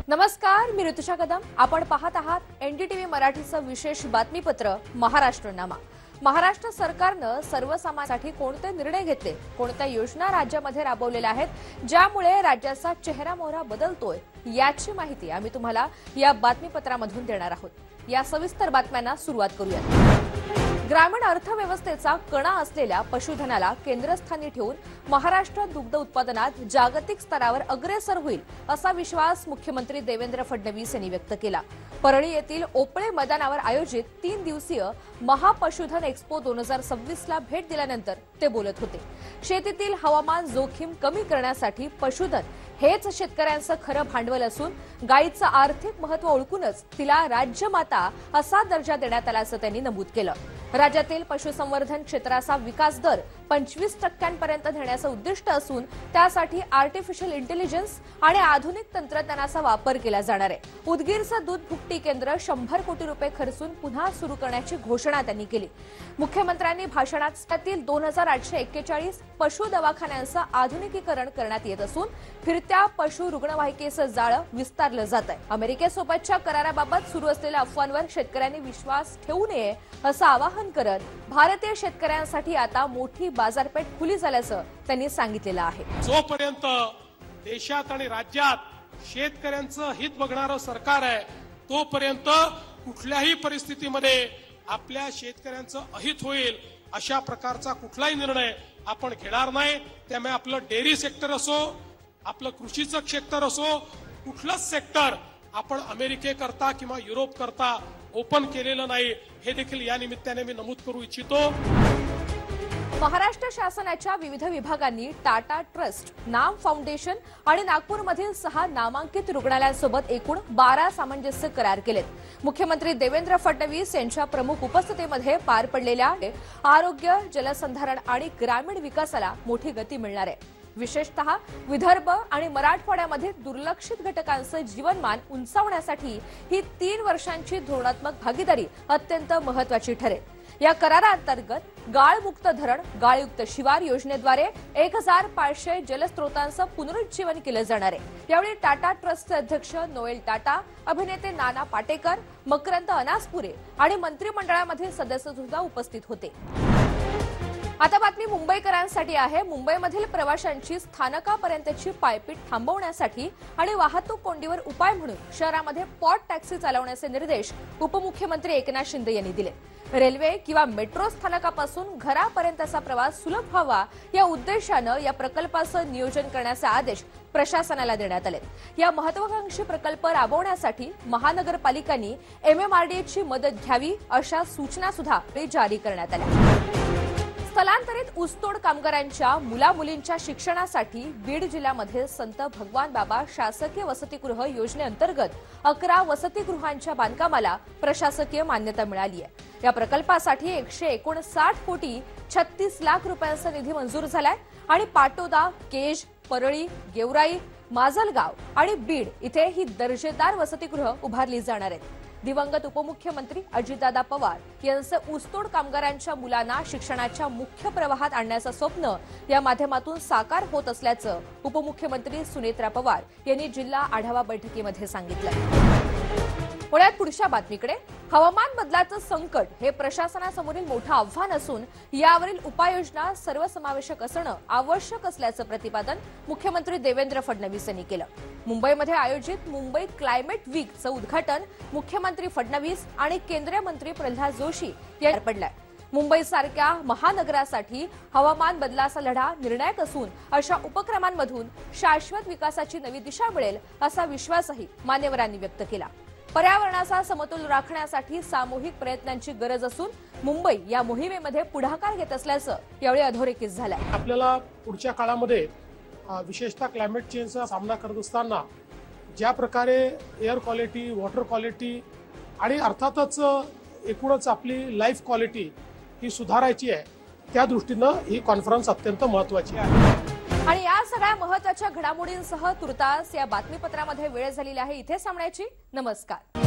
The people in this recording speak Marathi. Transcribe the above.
नमस्कार, मी ऋतुषा कदम। आपण पाहत आहात एनडीटीव्ही मराठीचं विशेष बातमीपत्र महाराष्ट्रनामा। महाराष्ट्र सरकारनं सर्वसामान्यांसाठी कोणते निर्णय घेतले, कोणत्या योजना राज्यामध्ये राबवलेल्या आहेत ज्यामुळे राज्याचा चेहरामोहरा बदलतोय याची माहिती आम्ही तुम्हाला या बातमीपत्रामधून देणार आहोत। या सविस्तर बातम्यांना सुरुवात करूया। ग्रामीण अर्थव्यवस्थेचा कणा असलेल्या पशुधनाला केंद्रस्थानी ठेवून महाराष्ट्र दुग्ध उत्पादनात जागतिक स्तरावर अग्रेसर होईल असा विश्वास मुख्यमंत्री देवेंद्र फडणवीस यांनी व्यक्त केला। परळी येथील ओपळे मैदानावर आयोजित 3 दिवसीय महापशुधन एक्स्पो 2026 ला भेट दिल्यानंतर ते बोलत होते। शेतीतील हवामान जोखीम कमी करण्यासाठी पशुधन हेच शेतकऱ्यांचं खरं भांडवल असून गायीचं आर्थिक महत्त्व ओळखूनच तिला राज्यमाता असा दर्जा देण्यात आल्याचं त्यांनी नमूद केलं। राज्यातील पशुसंवर्धन क्षेत्राचा विकास दर 25% नेण्याचं उद्दिष्ट असून त्यासाठी आर्टिफिशियल इंटेलिजन्स आणि आधुनिक तंत्रज्ञानाचा वापर केला जाणार आहे। उदगीरचं दूध भुकटी केंद्र 100 कोटी रुपये खर्चून पुन्हा सुरू करण्याची घोषणा त्यांनी केली। मुख्यमंत्र्यांनी भाषणात त्यातील 2841 पशु दवाखान्यांचं आधुनिकीकरण करण्यात येत असून फिरत्या पशु रुग्णवाहिकेचं जाळं विस्तारलं जात आहे। अमेरिकेसोबतच्या कराराबाबत सुरू असलेल्या अफवांवर शेतकऱ्यांनी विश्वास ठेवू नये असं आवाहन करत भारतीय शेतकऱ्यांसाठी आता मोठी बाजारपेठ खुली झाल्याचं त्यांनी सांगितलेलं आहे। जोपर्यंत देशात आणि राज्यात शेतकऱ्यांचं हित बघणारं सरकार आहे तोपर्यंत कुठल्याही परिस्थितीमध्ये आपल्या शेतकऱ्यांचं अहित होईल अशा प्रकारचा कुठलाही निर्णय आपण घेणार नाही। त्यामुळे आपलं डेअरी सेक्टर असो, आपलं कृषीचं सेक्टर असो, कुठलंच सेक्टर आपण अमेरिकेकरता किंवा युरोप करता ओपन केलेलं नाही, हे देखील या निमित्ताने मी नमूद करू इच्छितो। महाराष्ट्र शासनाच्या विविध विभागांनी टाटा ट्रस्ट, नाम फाउंडेशन आणि नागपूरमधील 6 नामांकित रुग्णालयांसोबत एकूण 12 सामंजस्य करार केलेत। मुख्यमंत्री देवेंद्र फडणवीस यांच्या प्रमुख उपस्थितीमध्ये पार पडलेल्या आरोग्य, जलसंधारण आणि ग्रामीण विकासाला मोठी गती मिळणार आहे। विशेषतः विदर्भ आणि मराठवाड्यामध्ये दुर्लक्षित घटकांचं जीवनमान उंचावण्यासाठी ही 3 वर्षांची धोरणात्मक भागीदारी अत्यंत महत्त्वाची ठरेल। या कराराअंतर्गत गाळमुक्त धरण, गाळयुक्त शिवार योजनेद्वारे 1500 जलस्रोतांचं पुनरुज्जीवन केलं जाणार आहे। यावेळी टाटा ट्रस्टचे अध्यक्ष नोएल टाटा, अभिनेते नाना पाटेकर, मकरंद अनासपुरे आणि मंत्रिमंडळामधील सदस्य सुद्धा उपस्थित होते। आता बातमी मुंबईकरांसाठी आहे। मुंबईमधील प्रवाशांची स्थानकापर्यंतची पायपीट थांबवण्यासाठी आणि वाहतूक कोंडीवर उपाय म्हणून शहरामध्ये पॉट टॅक्सी चालवण्याचे निर्देश उपमुख्यमंत्री एकनाथ शिंदे यांनी दिले। रेल्वे किंवा मेट्रो स्थानकापासून घरापर्यंतचा प्रवास सुलभ व्हावा या उद्देशानं या प्रकल्पाचं नियोजन करण्याचे आदेश प्रशासनाला देण्यात आले। या महत्त्वाकांक्षी प्रकल्प राबवण्यासाठी महानगरपालिकांनी MMRDAची मदत घ्यावी अशा सूचना सुद्धा जारी करण्यात आल्या। स्थलांतरित ऊसतोड कामगारांच्या मुलामुलींच्या शिक्षणासाठी बीड जिल्ह्यामध्ये संत भगवान बाबा शासकीय वसतिगृह योजनेअंतर्गत 11 वसतिगृहांच्या बांधकामाला प्रशासकीय मान्यता मिळाली आहे। या प्रकल्पासाठी 159 कोटी 36 लाख रुपयांचा निधी मंजूर झालाय आणि पाटोदा, केज, परळी, गेवराई, माजलगाव आणि बीड इथे ही दर्जेदार वसतिगृह उभारली जाणार आहेत। दिवंगत उपमुख्यमंत्री अजितदादा पवार यांचं ऊसतोड कामगारांच्या मुलांना शिक्षणाच्या मुख्य प्रवाहात आणण्याचं स्वप्न या माध्यमातून साकार होत असल्याचं उपमुख्यमंत्री सुनेत्रा पवार यांनी जिल्हा आढावा बैठकीमध्ये सांगितलं। पुण्यात पुढच्या बातमीकडे, हवामान बदलाचं संकट हे प्रशासनासमोरील मोठं आव्हान असून यावरील उपाययोजना सर्वसमावेशक असणं आवश्यक असल्याचं प्रतिपादन मुख्यमंत्री देवेंद्र फडणवीस यांनी केलं। मुंबईमध्ये आयोजित मुंबई क्लायमेट वीकचं उद्घाटन मुख्यमंत्री फडणवीस आणि केंद्रीय मंत्री प्रल्हाद जोशी यांनी पडलंय। मुंबईसारख्या महानगरासाठी हवामान बदलाचा लढा निर्णायक असून अशा उपक्रमांमधून शाश्वत विकासाची नवी दिशा मिळेल असा विश्वासही मान्यवरांनी व्यक्त केला। पर्यावरणाचा समतोल राखण्यासाठी सामूहिक प्रयत्नांची गरज असून मुंबई या मोहिमेमध्ये पुढाकार घेत असल्याचं यावेळी अधोरेखित झालंय। आपल्याला पुढच्या काळामध्ये विशेषतः क्लायमेट चेंजचा सामना करत असताना ज्या प्रकारे एअर क्वालिटी, वॉटर क्वालिटी आणि अर्थातच एकूणच आपली लाईफ क्वालिटी ही सुधारायची आहे, त्या दृष्टीनं ही कॉन्फरन्स अत्यंत महत्त्वाची आहे। आणि या सगळ्या महत्त्वाच्या घडामोडींसह तुर्तास या बातमीपत्रामध्ये वेळ झालेली आहे इथे थांबण्याची। नमस्कार।